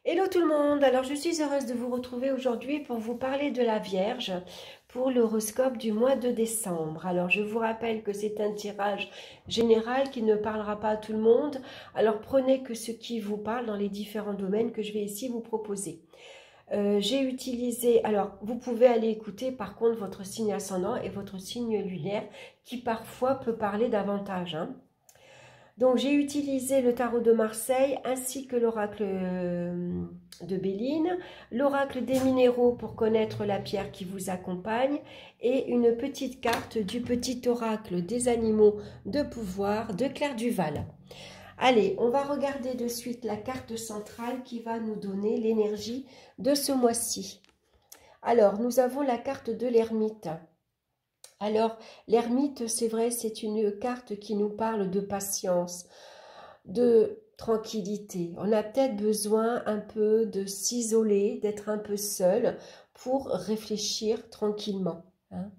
Hello tout le monde, alors je suis heureuse de vous retrouver aujourd'hui pour vous parler de la Vierge pour l'horoscope du mois de décembre. Alors je vous rappelle que c'est un tirage général qui ne parlera pas à tout le monde, alors prenez que ce qui vous parle dans les différents domaines que je vais ici vous proposer. J'ai utilisé, alors vous pouvez aller écouter par contre votre signe ascendant et votre signe lunaire qui parfois peut parler davantage, hein. Donc j'ai utilisé le tarot de Marseille ainsi que l'oracle de Béline, l'oracle des minéraux pour connaître la pierre qui vous accompagne et une petite carte du petit oracle des animaux de pouvoir de Claire Duval. Allez, on va regarder de suite la carte centrale qui va nous donner l'énergie de ce mois-ci. Alors, nous avons la carte de l'ermite. Alors, l'ermite, c'est vrai, c'est une carte qui nous parle de patience, de tranquillité. On a peut-être besoin un peu de s'isoler, d'être un peu seul pour réfléchir tranquillement, hein.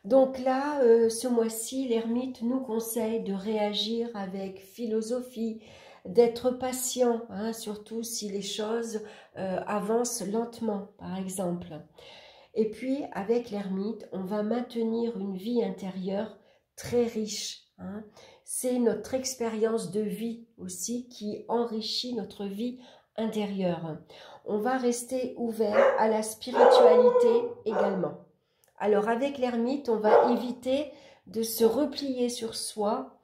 Donc là, ce mois-ci, l'ermite nous conseille de réagir avec philosophie, d'être patient, hein, surtout si les choses avancent lentement, par exemple. Et puis, avec l'ermite, on va maintenir une vie intérieure très riche, hein. C'est notre expérience de vie aussi qui enrichit notre vie intérieure. On va rester ouvert à la spiritualité également. Alors, avec l'ermite, on va éviter de se replier sur soi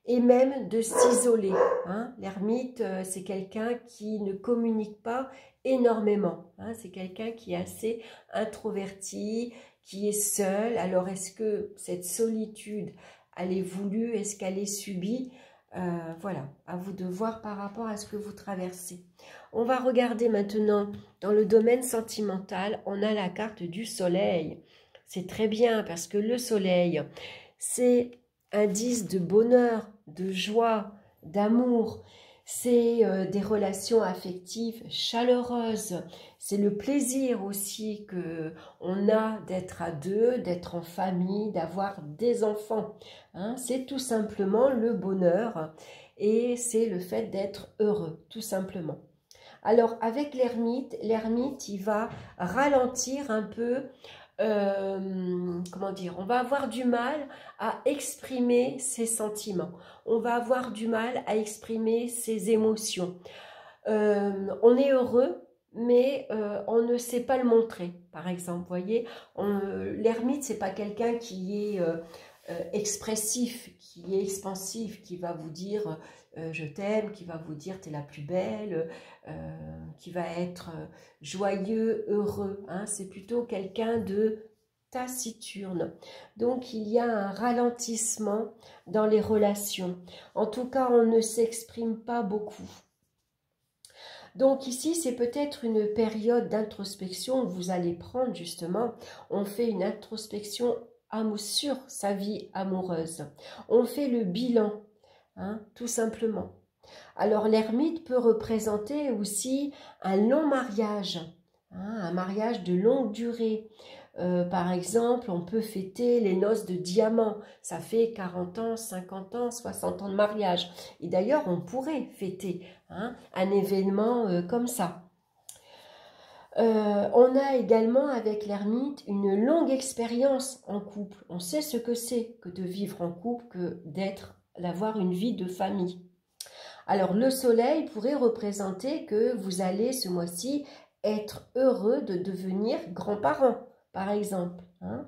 et même de s'isoler, hein. L'ermite, c'est quelqu'un qui ne communique pas énormément, hein. C'est quelqu'un qui est assez introverti, qui est seul. Alors, est-ce que cette solitude, elle est voulue? Est-ce qu'elle est subie? Voilà, à vous de voir par rapport à ce que vous traversez. On va regarder maintenant dans le domaine sentimental. On a la carte du soleil. C'est très bien parce que le soleil, c'est indice de bonheur, de joie, d'amour. C'est des relations affectives chaleureuses. C'est le plaisir aussi que on a d'être à deux, d'être en famille, d'avoir des enfants, hein. C'est tout simplement le bonheur et c'est le fait d'être heureux, tout simplement. Alors avec l'ermite, il va ralentir un peu. Comment dire, on va avoir du mal à exprimer ses sentiments, on va avoir du mal à exprimer ses émotions. On est heureux, mais on ne sait pas le montrer, par exemple, vous voyez. L'ermite, c'est pas quelqu'un qui est expressif, qui est expansif, qui va vous dire je t'aime, qui va vous dire t'es la plus belle, qui va être joyeux, heureux, hein. C'est plutôt quelqu'un de taciturne. Donc il y a un ralentissement dans les relations. En tout cas, on ne s'exprime pas beaucoup. Donc ici, c'est peut-être une période d'introspection où vous allez prendre justement, on fait une introspection sur sa vie amoureuse. On fait le bilan, hein, tout simplement. Alors l'ermite peut représenter aussi un long mariage, hein, un mariage de longue durée. Par exemple, on peut fêter les noces de diamant. Ça fait 40 ans, 50 ans, 60 ans de mariage. Et d'ailleurs, on pourrait fêter, hein, un événement comme ça. On a également avec l'ermite une longue expérience en couple. On sait ce que c'est que de vivre en couple, que d'avoir une vie de famille. Alors le soleil pourrait représenter que vous allez ce mois-ci être heureux de devenir grands-parents, par exemple, hein.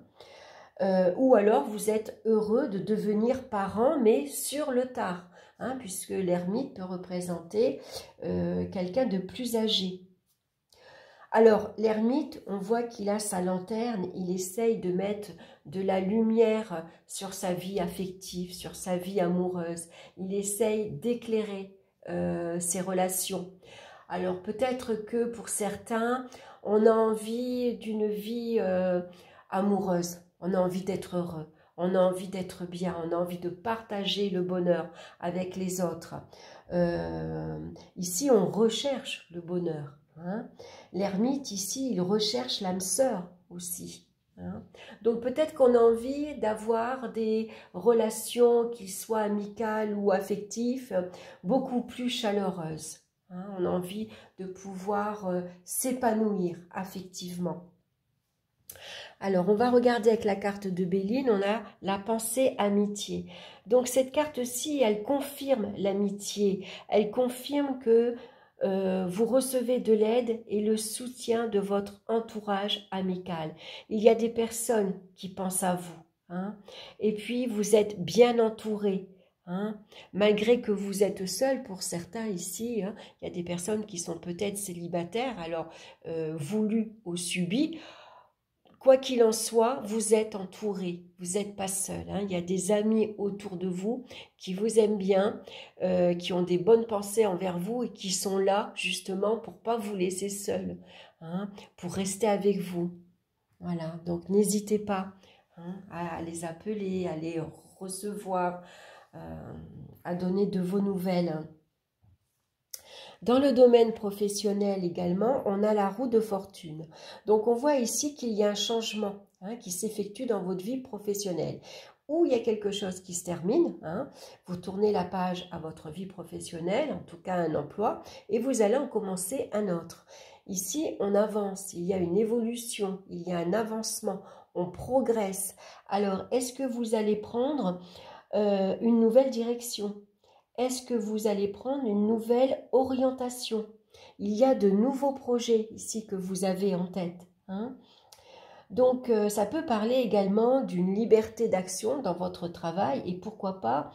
Ou alors vous êtes heureux de devenir parent, mais sur le tard, hein, puisque l'ermite peut représenter quelqu'un de plus âgé. Alors, l'ermite, on voit qu'il a sa lanterne, il essaye de mettre de la lumière sur sa vie affective, sur sa vie amoureuse. Il essaye d'éclairer ses relations. Alors, peut-être que pour certains, on a envie d'une vie amoureuse. On a envie d'être heureux. On a envie d'être bien. On a envie de partager le bonheur avec les autres. Ici, on recherche le bonheur, hein. L'ermite, ici, il recherche l'âme sœur aussi, hein. Donc peut-être qu'on a envie d'avoir des relations, qu'ils soient amicales ou affectives, beaucoup plus chaleureuses, hein. On a envie de pouvoir s'épanouir affectivement. Alors, on va regarder avec la carte de Béline, on a la pensée amitié. Donc, cette carte-ci, elle confirme l'amitié. Elle confirme que vous recevez de l'aide et le soutien de votre entourage amical. Il y a des personnes qui pensent à vous, hein, et puis vous êtes bien entouré. Hein, malgré que vous êtes seul pour certains ici, hein, il y a des personnes qui sont peut-être célibataires, alors voulues ou subies. Quoi qu'il en soit, vous êtes entouré, vous n'êtes pas seul. Hein. Il y a des amis autour de vous qui vous aiment bien, qui ont des bonnes pensées envers vous et qui sont là justement pour ne pas vous laisser seul, hein, pour rester avec vous. Voilà, donc n'hésitez pas, hein, à les appeler, à les recevoir, à donner de vos nouvelles. Dans le domaine professionnel également, on a la roue de fortune. Donc on voit ici qu'il y a un changement, hein, qui s'effectue dans votre vie professionnelle. Ou il y a quelque chose qui se termine, hein, vous tournez la page à votre vie professionnelle, en tout cas un emploi, et vous allez en commencer un autre. Ici, on avance, il y a une évolution, il y a un avancement, on progresse. Alors, est-ce que vous allez prendre une nouvelle direction ? Est-ce que vous allez prendre une nouvelle orientation? Il y a de nouveaux projets ici que vous avez en tête, hein. Donc, ça peut parler également d'une liberté d'action dans votre travail et pourquoi pas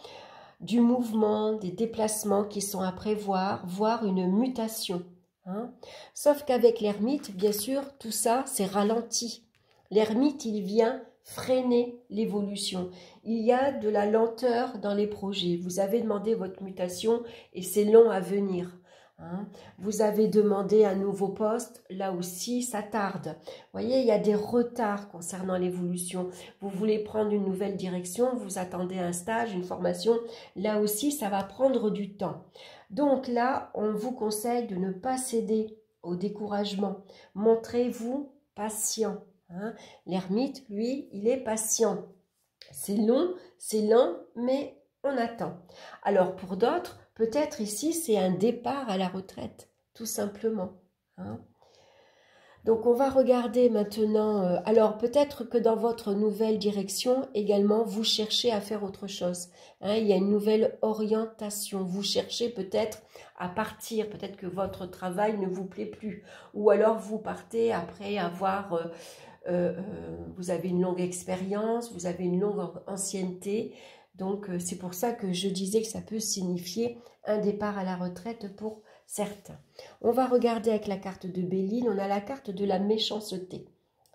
du mouvement, des déplacements qui sont à prévoir, voire une mutation, hein. Sauf qu'avec l'ermite, bien sûr, tout ça, c'est ralenti. L'ermite, il vient freiner l'évolution. Il y a de la lenteur dans les projets. Vous avez demandé votre mutation et c'est long à venir, hein. Vous avez demandé un nouveau poste, là aussi ça tarde. Vous voyez, il y a des retards concernant l'évolution. Vous voulez prendre une nouvelle direction, vous attendez un stage, une formation, là aussi ça va prendre du temps. Donc là, on vous conseille de ne pas céder au découragement. Montrez-vous patient, hein. L'ermite, lui, il est patient. C'est long, c'est lent, mais on attend. Alors pour d'autres, peut-être ici, c'est un départ à la retraite, tout simplement, hein. Donc on va regarder maintenant, alors peut-être que dans votre nouvelle direction également, vous cherchez à faire autre chose, hein, il y a une nouvelle orientation, vous cherchez peut-être à partir, peut-être que votre travail ne vous plaît plus, ou alors vous partez après avoir... vous avez une longue expérience, vous avez une longue ancienneté, donc c'est pour ça que je disais que ça peut signifier un départ à la retraite pour certains. On va regarder avec la carte de Béline, on a la carte de la méchanceté.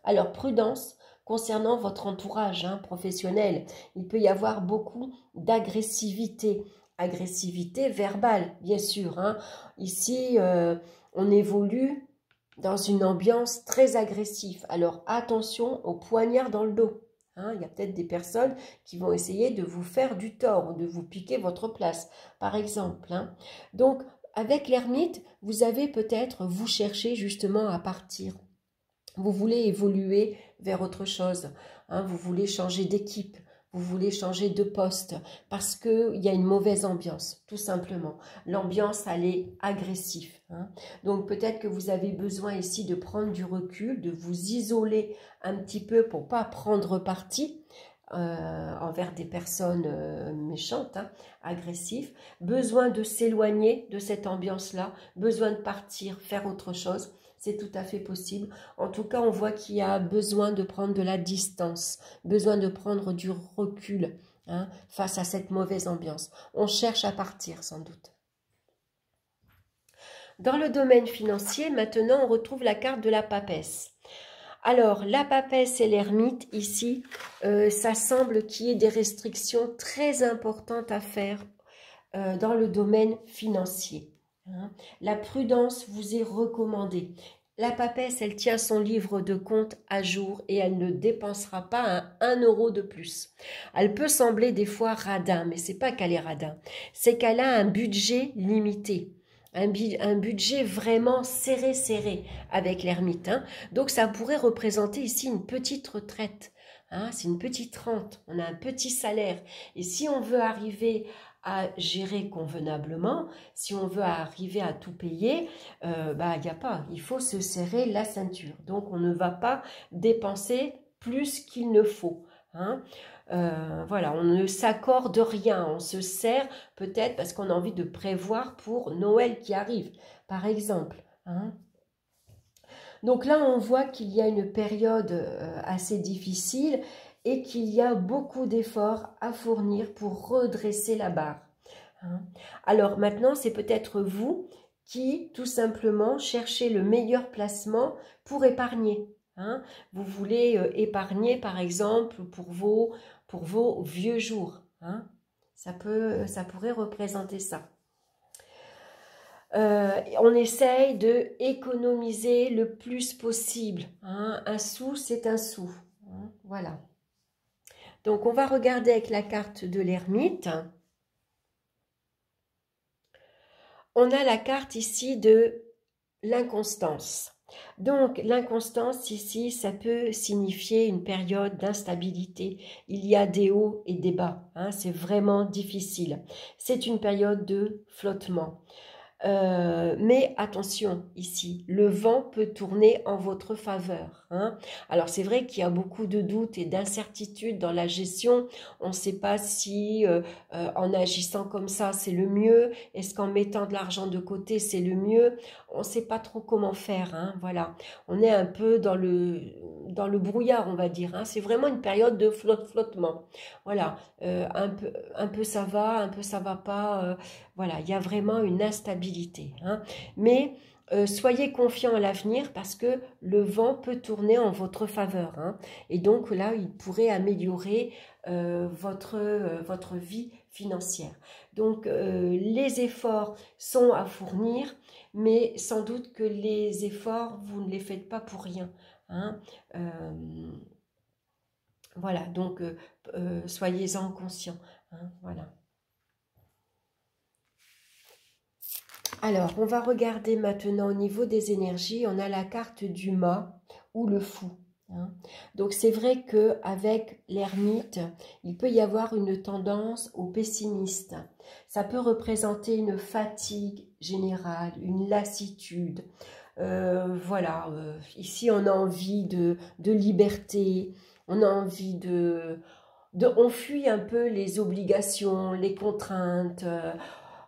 Alors prudence concernant votre entourage, hein, professionnel, il peut y avoir beaucoup d'agressivité, agressivité verbale bien sûr, hein. Ici on évolue dans une ambiance très agressive. Alors attention au poignard dans le dos, hein. Il y a peut-être des personnes qui vont essayer de vous faire du tort ou de vous piquer votre place, par exemple, hein. Donc, avec l'ermite, vous avez peut-être, vous cherchez justement à partir. Vous voulez évoluer vers autre chose, hein. Vous voulez changer d'équipe. Vous voulez changer de poste parce qu'il y a une mauvaise ambiance, tout simplement. L'ambiance, elle est agressive, hein. Donc, peut-être que vous avez besoin ici de prendre du recul, de vous isoler un petit peu pour ne pas prendre parti envers des personnes méchantes, hein, agressives. Besoin de s'éloigner de cette ambiance-là, besoin de partir, faire autre chose. C'est tout à fait possible. En tout cas, on voit qu'il y a besoin de prendre de la distance, besoin de prendre du recul, hein, face à cette mauvaise ambiance. On cherche à partir, sans doute. Dans le domaine financier, maintenant, on retrouve la carte de la papesse. Alors, la papesse et l'ermite, ici, ça semble qu'il y ait des restrictions très importantes à faire dans le domaine financier, hein. La prudence vous est recommandée. La papesse, elle tient son livre de compte à jour et elle ne dépensera pas un euro de plus. Elle peut sembler des fois radin, mais c'est pas qu'elle est radin, c'est qu'elle a un budget limité. Un budget vraiment serré avec l'ermite, hein. Donc ça pourrait représenter ici une petite retraite, hein. C'est une petite rente, on a un petit salaire. Et si on veut arriver à gérer convenablement, si on veut arriver à tout payer, il n'y a pas, il faut se serrer la ceinture. Donc on ne va pas dépenser plus qu'il ne faut. Hein. Voilà, on ne s'accorde rien, on se sert peut-être parce qu'on a envie de prévoir pour Noël qui arrive, par exemple. Hein. Donc là, on voit qu'il y a une période assez difficile et qu'il y a beaucoup d'efforts à fournir pour redresser la barre. Hein. Alors maintenant, c'est peut-être vous qui, tout simplement, cherchez le meilleur placement pour épargner. Hein. Vous voulez épargner, par exemple, pour vos vieux jours. Hein. Ça pourrait représenter ça. On essaye de économiser le plus possible. Hein. Un sou, c'est un sou. Hein. Voilà. Donc, on va regarder avec la carte de l'ermite. On a la carte ici de l'inconstance. Donc, l'inconstance ici, ça peut signifier une période d'instabilité. Il y a des hauts et des bas. Hein. C'est vraiment difficile. C'est une période de flottement. Mais attention ici, le vent peut tourner en votre faveur. Hein. Alors c'est vrai qu'il y a beaucoup de doutes et d'incertitudes dans la gestion. On ne sait pas si en agissant comme ça c'est le mieux. Est-ce qu'en mettant de l'argent de côté c'est le mieux? On ne sait pas trop comment faire. Hein. Voilà, on est un peu dans le brouillard, on va dire. Hein. C'est vraiment une période de flottement. Voilà, un peu ça va, un peu ça va pas. Voilà, il y a vraiment une instabilité. Hein. Mais soyez confiants à l'avenir parce que le vent peut tourner en votre faveur. Hein. Et donc là, il pourrait améliorer votre vie financière. Donc les efforts sont à fournir, mais sans doute que les efforts, vous ne les faites pas pour rien. Hein. Voilà, donc soyez-en conscients. Hein, voilà. Alors, on va regarder maintenant au niveau des énergies. On a la carte du mât ou le fou. Hein. Donc, c'est vrai qu'avec l'ermite, il peut y avoir une tendance au pessimiste. Ça peut représenter une fatigue générale, une lassitude. Voilà, ici, on a envie de liberté, on a envie on fuit un peu les obligations, les contraintes.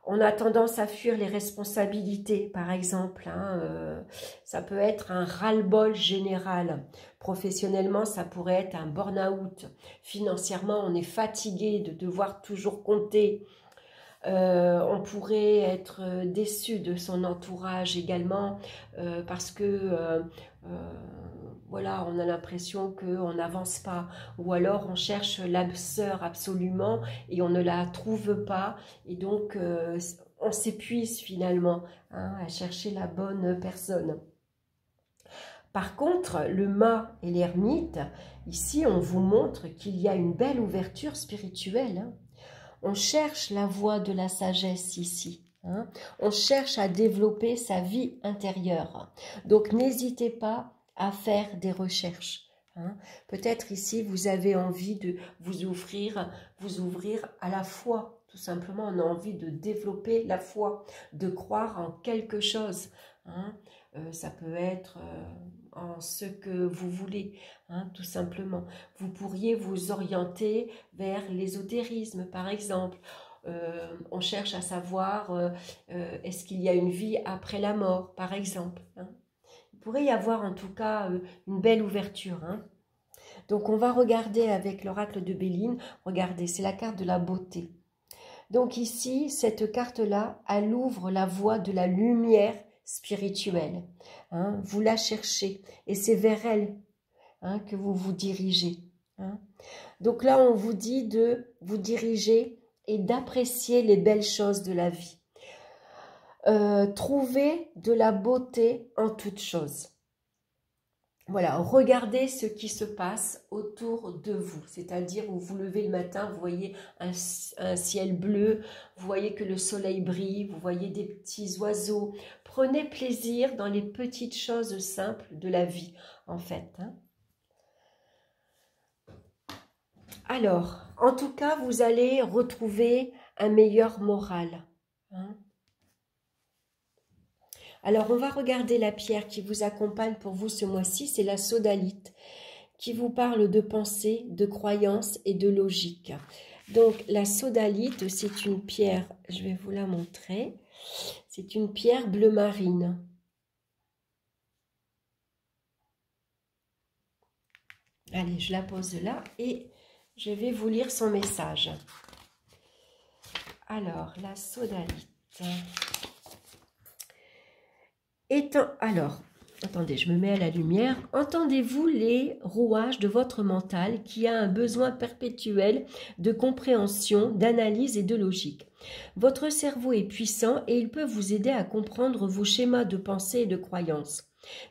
On a tendance à fuir les responsabilités, par exemple. Hein, ça peut être un ras-le-bol général. Professionnellement, ça pourrait être un burn-out. Financièrement, on est fatigué de devoir toujours compter. On pourrait être déçu de son entourage également parce que voilà, on a l'impression qu'on n'avance pas, ou alors on cherche l'âme sœur absolument et on ne la trouve pas, et donc on s'épuise finalement hein, à chercher la bonne personne. Par contre, le mât et l'ermite, ici on vous montre qu'il y a une belle ouverture spirituelle. Hein. On cherche la voie de la sagesse ici. Hein. On cherche à développer sa vie intérieure. Donc n'hésitez pas à faire des recherches. Hein. Peut-être ici vous avez envie de vous ouvrir à la foi. Tout simplement, on a envie de développer la foi, de croire en quelque chose. Hein. Ça peut être en ce que vous voulez, hein, tout simplement. Vous pourriez vous orienter vers l'ésotérisme, par exemple. On cherche à savoir est-ce qu'il y a une vie après la mort, par exemple. Hein. Il pourrait y avoir en tout cas une belle ouverture. Hein. Donc on va regarder avec l'oracle de Béline. Regardez, c'est la carte de la beauté. Donc ici, cette carte-là, elle ouvre la voie de la lumière spirituelle. Hein. Vous la cherchez et c'est vers elle hein, que vous vous dirigez. Hein. Donc là, on vous dit de vous diriger et d'apprécier les belles choses de la vie. Trouver de la beauté en toutes choses. Voilà, regardez ce qui se passe autour de vous. C'est-à-dire, vous vous levez le matin, vous voyez un ciel bleu, vous voyez que le soleil brille, vous voyez des petits oiseaux. Prenez plaisir dans les petites choses simples de la vie, en fait. Hein. Alors, en tout cas, vous allez retrouver un meilleur moral. Hein. Alors, on va regarder la pierre qui vous accompagne pour vous ce mois-ci, c'est la sodalite, qui vous parle de pensée, de croyance et de logique. Donc, la sodalite, c'est une pierre, je vais vous la montrer, c'est une pierre bleu marine. Allez, je la pose là et je vais vous lire son message. Alors, la sodalite. Alors, attendez, je me mets à la lumière. Entendez-vous les rouages de votre mental qui a un besoin perpétuel de compréhension, d'analyse et de logique. Votre cerveau est puissant et il peut vous aider à comprendre vos schémas de pensée et de croyance.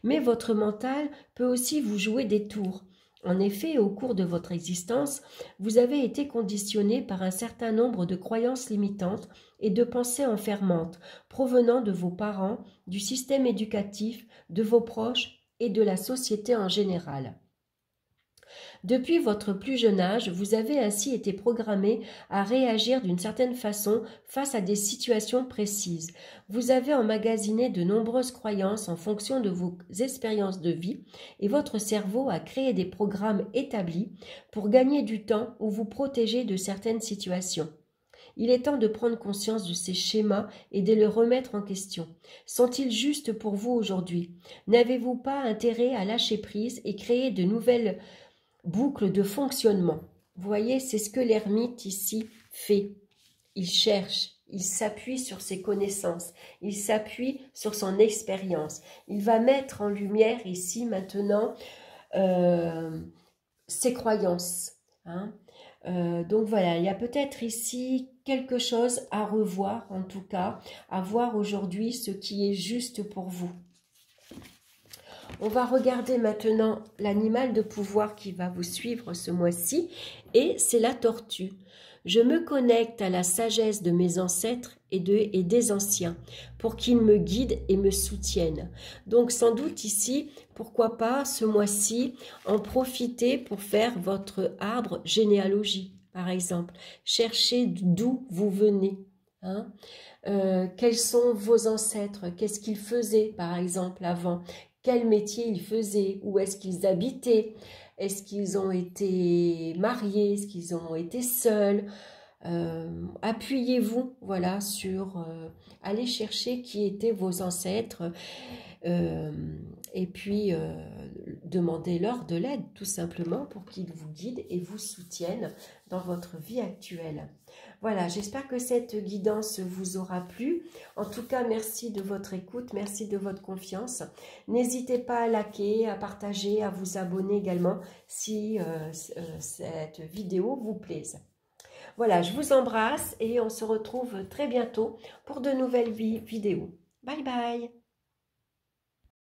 Mais votre mental peut aussi vous jouer des tours. En effet, au cours de votre existence, vous avez été conditionné par un certain nombre de croyances limitantes et de pensées enfermantes provenant de vos parents, du système éducatif, de vos proches et de la société en général. Depuis votre plus jeune âge, vous avez ainsi été programmé à réagir d'une certaine façon face à des situations précises. Vous avez emmagasiné de nombreuses croyances en fonction de vos expériences de vie et votre cerveau a créé des programmes établis pour gagner du temps ou vous protéger de certaines situations. Il est temps de prendre conscience de ces schémas et de les remettre en question. Sont-ils justes pour vous aujourd'hui? N'avez-vous pas intérêt à lâcher prise et créer de nouvelles boucle de fonctionnement? Vous voyez, c'est ce que l'ermite ici fait. Il cherche, il s'appuie sur ses connaissances, il s'appuie sur son expérience. Il va mettre en lumière ici maintenant ses croyances. Hein. Donc voilà, il y a peut-être ici quelque chose à revoir, en tout cas, à voir aujourd'hui ce qui est juste pour vous. On va regarder maintenant l'animal de pouvoir qui va vous suivre ce mois-ci et c'est la tortue. Je me connecte à la sagesse de mes ancêtres et des anciens pour qu'ils me guident et me soutiennent. Donc sans doute ici, pourquoi pas ce mois-ci en profiter pour faire votre arbre généalogie par exemple. Cherchez d'où vous venez. Hein. Quels sont vos ancêtres? Qu'est-ce qu'ils faisaient par exemple avant? Quel métier ils faisaient? Où est-ce qu'ils habitaient? Est-ce qu'ils ont été mariés? Est-ce qu'ils ont été seuls? Appuyez-vous voilà, sur... allez chercher qui étaient vos ancêtres et puis demandez-leur de l'aide tout simplement pour qu'ils vous guident et vous soutiennent dans votre vie actuelle. Voilà, j'espère que cette guidance vous aura plu. En tout cas, merci de votre écoute, merci de votre confiance. N'hésitez pas à liker, à partager, à vous abonner également si cette vidéo vous plaise. Voilà, je vous embrasse et on se retrouve très bientôt pour de nouvelles vidéos. Bye bye!